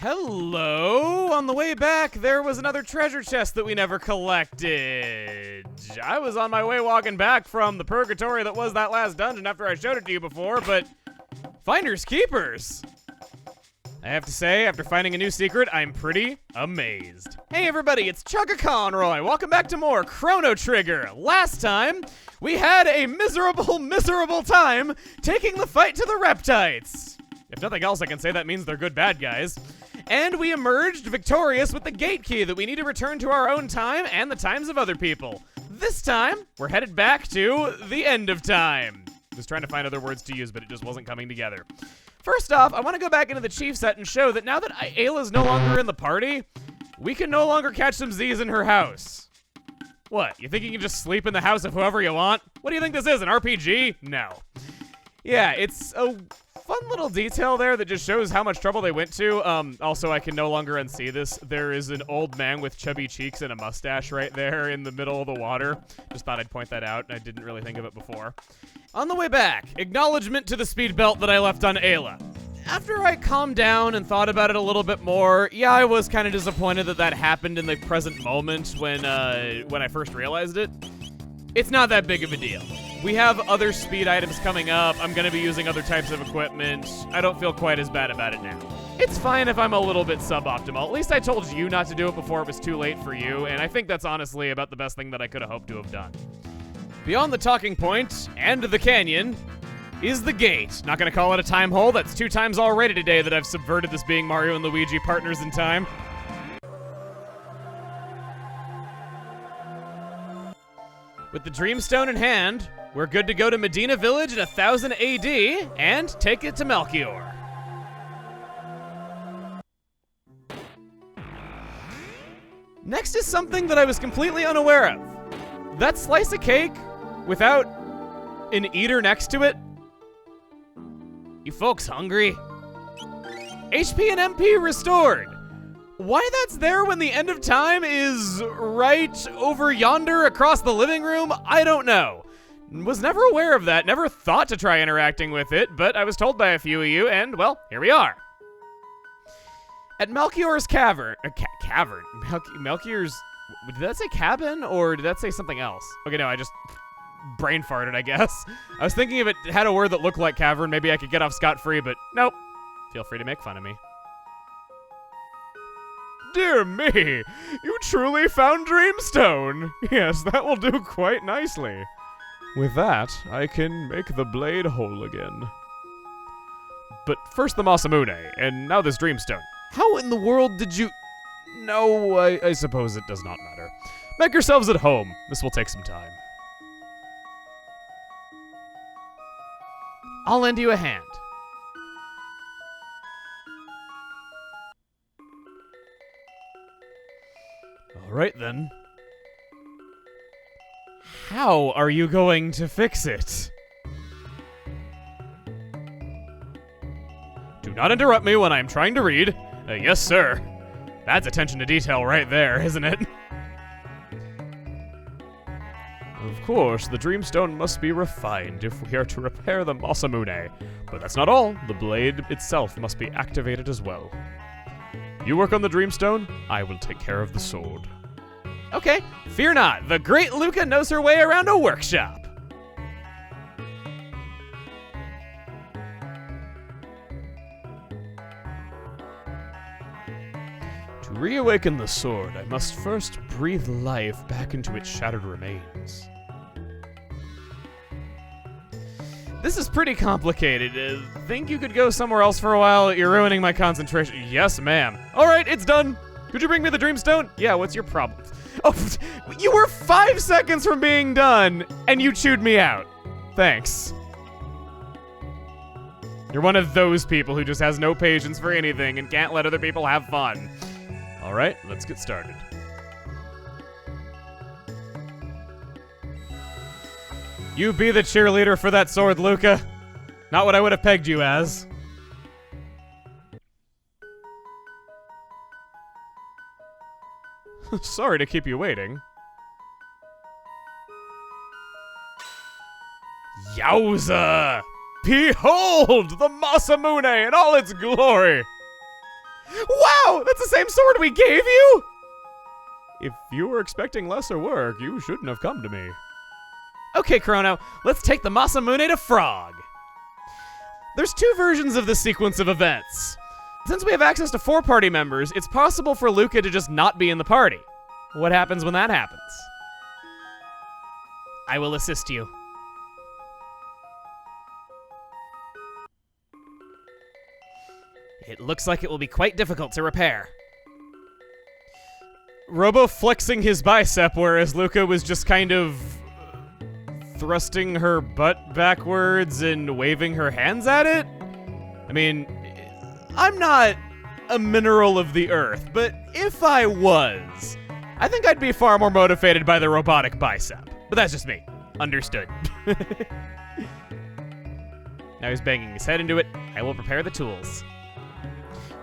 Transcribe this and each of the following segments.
Hello! On the way back, there was another treasure chest that we never collected. I was on my way walking back from the purgatory that was that last dungeon after I showed it to you before, but finders keepers. I have to say, after finding a new secret, I'm pretty amazed. Hey everybody, it's Chugga Conroy. Welcome back to more Chrono Trigger. Last time, we had a miserable time taking the fight to the Reptites. If nothing else, I can say that means they're good bad guys. And we emerged victorious with the gate key that we need to return to our own time and the times of other people. This time, we're headed back to the end of time. I was trying to find other words to use, but it just wasn't coming together. First off, I want to go back into the chief set and show that now that Ayla's no longer in the party, we can no longer catch some Z's in her house. What, you think you can just sleep in the house of whoever you want? What do you think this is, an RPG? No. Yeah, it's a fun little detail there that just shows how much trouble they went to. Also, I can no longer unsee this. There is an old man with chubby cheeks and a mustache right there in the middle of the water. Just thought I'd point that out. I didn't really think of it before. On the way back, acknowledgement to the speed belt that I left on Ayla. After I calmed down and thought about it a little bit more, yeah, I was kind of disappointed that that happened in the present moment when I first realized it. It's not that big of a deal. We have other speed items coming up. I'm going to be using other types of equipment. I don't feel quite as bad about it now. It's fine if I'm a little bit suboptimal. At least I told you not to do it before it was too late for you, and I think that's honestly about the best thing that I could have hoped to have done. Beyond the talking point and the canyon is the gate. Not going to call it a time hole. That's 2 times already today that I've subverted this being Mario and Luigi partners in time. With the Dreamstone in hand, we're good to go to Medina Village in 1000 AD and take it to Melchior. Next is something that I was completely unaware of. That slice of cake without an eater next to it. You folks hungry? HP and MP restored. Why that's there when the end of time is right over yonder across the living room, I don't know. Was never aware of that, never thought to try interacting with it, but I was told by a few of you, and, well, here we are. At Melchior's cavern, Melchior's, did that say cabin, or did that say something else? Okay, no, I just brain farted, I guess. I was thinking if it had a word that looked like cavern, maybe I could get off scot-free, but nope. Feel free to make fun of me. Dear me, you truly found Dreamstone. Yes, that will do quite nicely. With that, I can make the blade whole again. But first the Masamune, and now this Dreamstone. How in the world did you... No, I suppose it does not matter. Make yourselves at home. This will take some time. I'll lend you a hand. All right, then. How are you going to fix it? Do not interrupt me when I'm trying to read. Yes, sir. That's attention to detail right there, isn't it? Of course, the Dreamstone must be refined if we are to repair the Masamune. But that's not all. The blade itself must be activated as well. You work on the Dreamstone, I will take care of the sword. Okay, fear not. The great Luca knows her way around a workshop. To reawaken the sword, I must first breathe life back into its shattered remains. This is pretty complicated. Think you could go somewhere else for a while? You're ruining my concentration. Yes, ma'am. All right, it's done. Could you bring me the Dreamstone? Yeah, what's your problem? Oh, you were 5 seconds from being done, and you chewed me out. Thanks. You're one of those people who just has no patience for anything and can't let other people have fun. All right, let's get started. You be the cheerleader for that sword, Luca. Not what I would have pegged you as. Sorry to keep you waiting. Yowza! Behold the Masamune in all its glory! Wow, that's the same sword we gave you? If you were expecting lesser work, you shouldn't have come to me. Okay, Chrono, let's take the Masamune to Frog. There's 2 versions of this sequence of events. Since we have access to 4 party members, it's possible for Luca to just not be in the party. What happens when that happens? I will assist you. It looks like it will be quite difficult to repair. Robo flexing his bicep, whereas Luca was just kind of thrusting her butt backwards and waving her hands at it? I mean, I'm not a mineral of the earth, but if I was, I think I'd be far more motivated by the robotic bicep. But that's just me. Understood. Now he's banging his head into it. I will prepare the tools.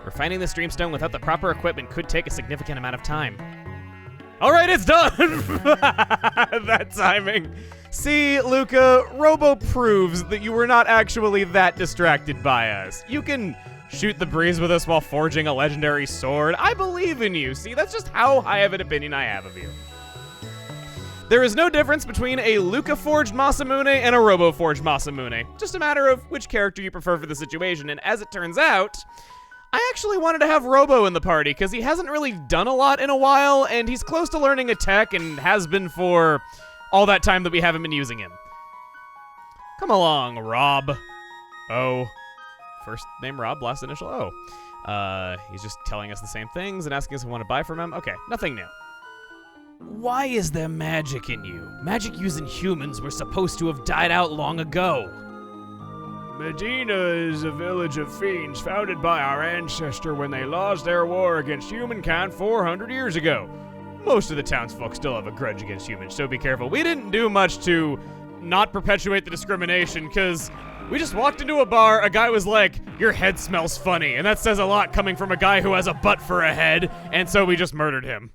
Refining this dreamstone without the proper equipment could take a significant amount of time. All right, it's done! That timing. See, Luca, Robo proves that you were not actually that distracted by us. You can shoot the breeze with us while forging a legendary sword. I believe in you. See, that's just how high of an opinion I have of you. There is no difference between a Luca-forged Masamune and a Robo-forged Masamune. Just a matter of which character you prefer for the situation, and as it turns out, I actually wanted to have Robo in the party because he hasn't really done a lot in a while, and he's close to learning a tech and has been for all that time that we haven't been using him. Come along, Rob. O. First name Rob, last initial O. He's just telling us the same things and asking us if we want to buy from him. Okay, nothing new. Why is there magic in you? Magic using humans were supposed to have died out long ago. Medina is a village of fiends founded by our ancestor when they lost their war against humankind 400 years ago. Most of the townsfolk still have a grudge against humans, so be careful. We didn't do much to not perpetuate the discrimination, because we just walked into a bar, a guy was like, your head smells funny, and that says a lot coming from a guy who has a butt for a head, and so we just murdered him.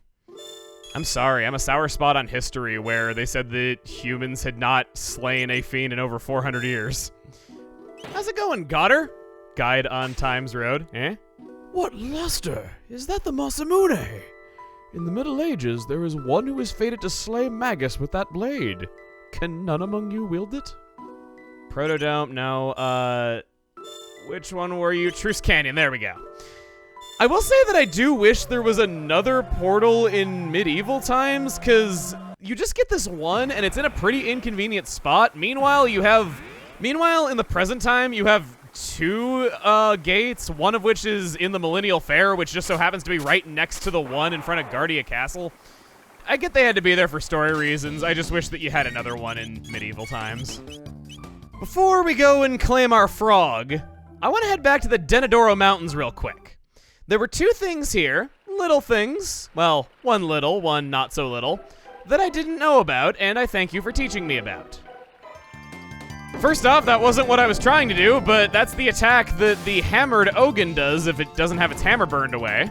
I'm sorry, I'm a sour spot on history where they said that humans had not slain a fiend in over 400 years. How's it going, Goddard? Guide on Times Road, eh? What luster? Is that the Masamune? In the Middle Ages, there is one who is fated to slay Magus with that blade. Can none among you wield it? Protodome, no, which one were you? Truce Canyon, there we go. I will say that I do wish there was another portal in medieval times, because you just get this one, and it's in a pretty inconvenient spot. Meanwhile, in the present time, you have 2 gates, one of which is in the Millennial Fair, which just so happens to be right next to the one in front of Guardia Castle. I get they had to be there for story reasons. I just wish that you had another one in medieval times. Before we go and claim our frog, I want to head back to the Denadoro Mountains real quick. There were 2 things here, little things, well, one little, one not so little, that I didn't know about, and I thank you for teaching me about. First off, that wasn't what I was trying to do, but that's the attack that the hammered Ogun does if it doesn't have its hammer burned away.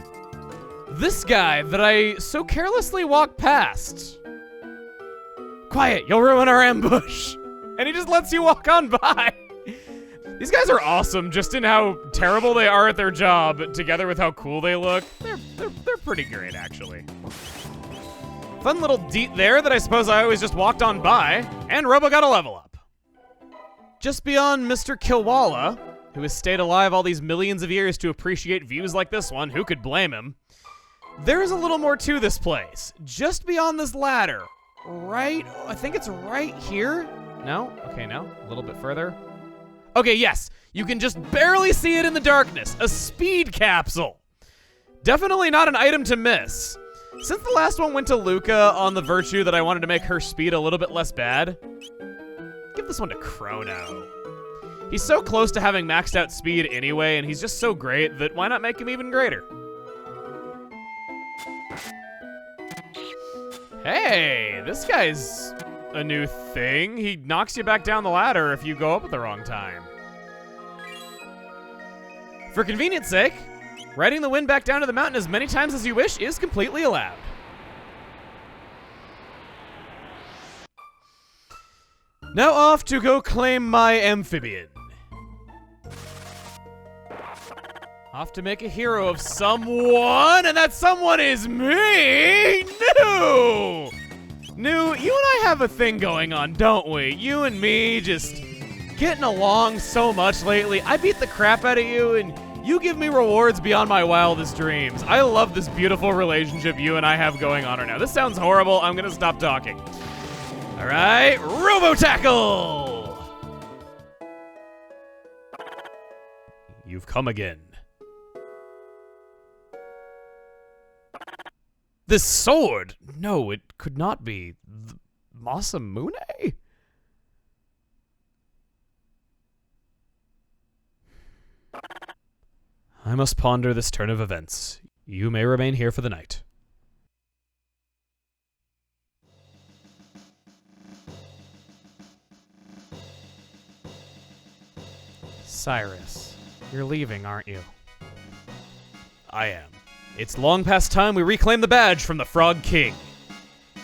This guy that I so carelessly walked past. Quiet, you'll ruin our ambush. And he just lets you walk on by. These guys are awesome, just in how terrible they are at their job, together with how cool they look. They're pretty great, actually. Fun little deet there that I suppose I always just walked on by, and Robo got a level up. Just beyond Mr. Kilwala, who has stayed alive all these millions of years to appreciate views like this one, who could blame him? There is a little more to this place. Just beyond this ladder. Right, I think it's right here. No? Okay, no. A little bit further. Okay, yes. You can just barely see it in the darkness. A speed capsule. Definitely not an item to miss. Since the last one went to Luca on the virtue that I wanted to make her speed a little bit less bad, give this one to Chrono. He's so close to having maxed out speed anyway, and he's just so great that why not make him even greater? Hey, this guy's a new thing. He knocks you back down the ladder if you go up at the wrong time. For convenience sake, riding the wind back down to the mountain as many times as you wish is completely allowed. Now off to go claim my amphibian. Off to make a hero of someone, and that someone is me! New! New, you and I have a thing going on, don't we? You and me just getting along so much lately. I beat the crap out of you, and you give me rewards beyond my wildest dreams. I love this beautiful relationship you and I have going on right now. This sounds horrible. I'm gonna stop talking. All right, Robo-Tackle! You've come again. This sword? No, it could not be. Masamune? I must ponder this turn of events. You may remain here for the night. Cyrus, you're leaving, aren't you? I am. It's long past time we reclaim the badge from the Frog King.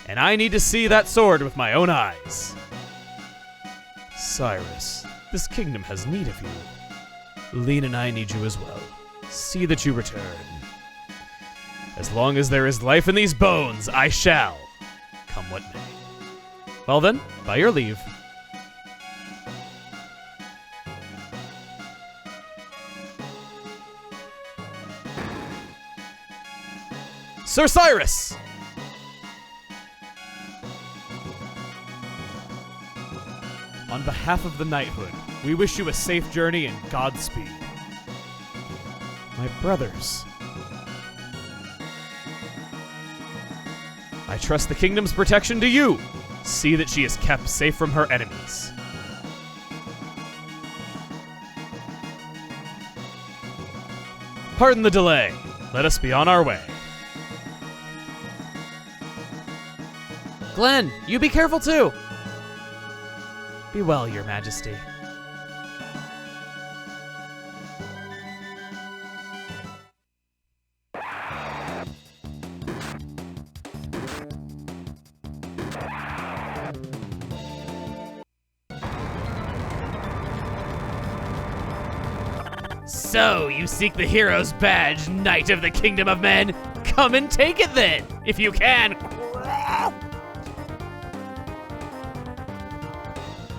And I need to see that sword with my own eyes. Cyrus, this kingdom has need of you. Lean and I need you as well. See that you return. As long as there is life in these bones, I shall, come what may. Well then, by your leave. Sir Cyrus! On behalf of the knighthood, we wish you a safe journey and Godspeed. My brothers. I trust the kingdom's protection to you. See that she is kept safe from her enemies. Pardon the delay. Let us be on our way. Glenn, you be careful too. Be well, Your Majesty. So, you seek the hero's badge, Knight of the Kingdom of Men? Come and take it then, if you can.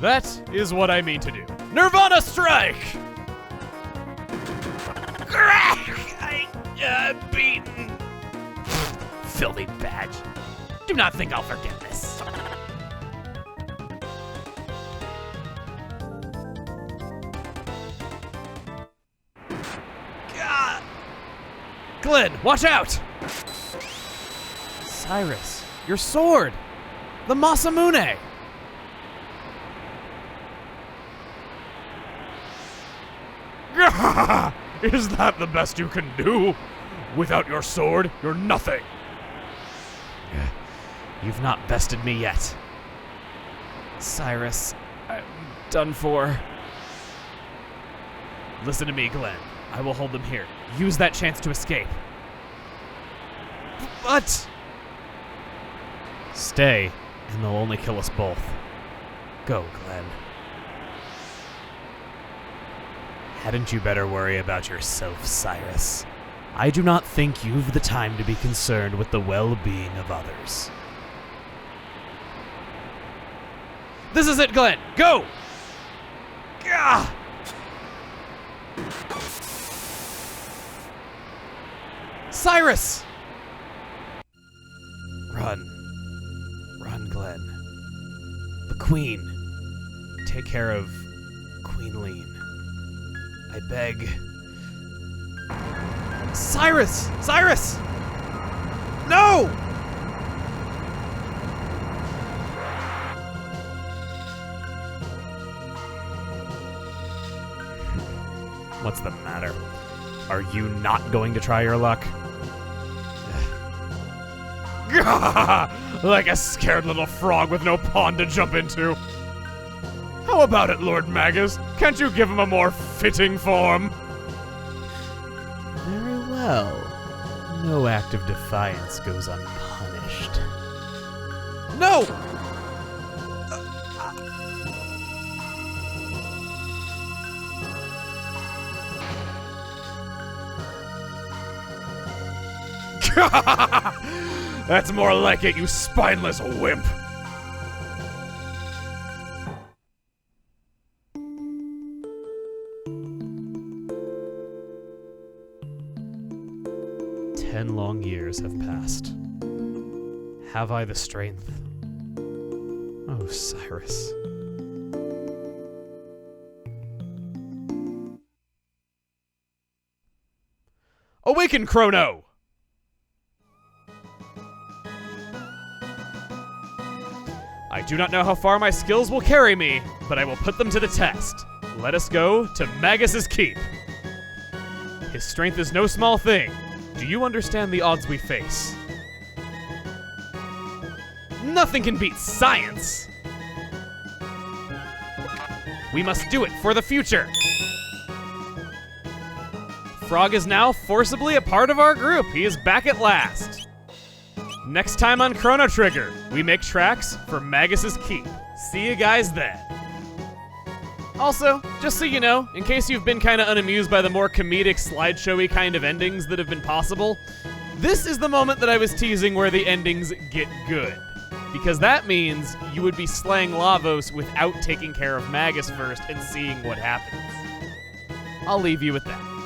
That is what I mean to do. Nirvana Strike! I'm beaten. Filthy badge. Do not think I'll forget this. Glenn, watch out! Cyrus, your sword! The Masamune! Is that the best you can do? Without your sword, you're nothing. You've not bested me yet. Cyrus, I'm done for. Listen to me, Glenn. I will hold them here. Use that chance to escape. But... Stay, and they'll only kill us both. Go, Glenn. Hadn't you better worry about yourself, Cyrus? I do not think you've the time to be concerned with the well-being of others. This is it, Glenn! Go! Gah! Cyrus! Run. Run, Glenn. The Queen. Take care of Queen Lean. I beg. Cyrus! Cyrus! No! What's the matter? Are you not going to try your luck? Like a scared little frog with no pond to jump into. How about it, Lord Magus? Can't you give him a more fitting form? Very well. No act of defiance goes unpunished. No! That's more like it, you spineless wimp. Ten long years have passed. Have I the strength? Oh, Cyrus. Awaken, Chrono! I do not know how far my skills will carry me, but I will put them to the test. Let us go to Magus's Keep. His strength is no small thing. Do you understand the odds we face? Nothing can beat science! We must do it for the future! Frog is now forcibly a part of our group. He is back at last. Next time on Chrono Trigger, we make tracks for Magus's Keep. See you guys then. Also, just so you know, in case you've been kind of unamused by the more comedic, slideshowy kind of endings that have been possible, this is the moment that I was teasing where the endings get good. Because that means you would be slaying Lavos without taking care of Magus first and seeing what happens. I'll leave you with that.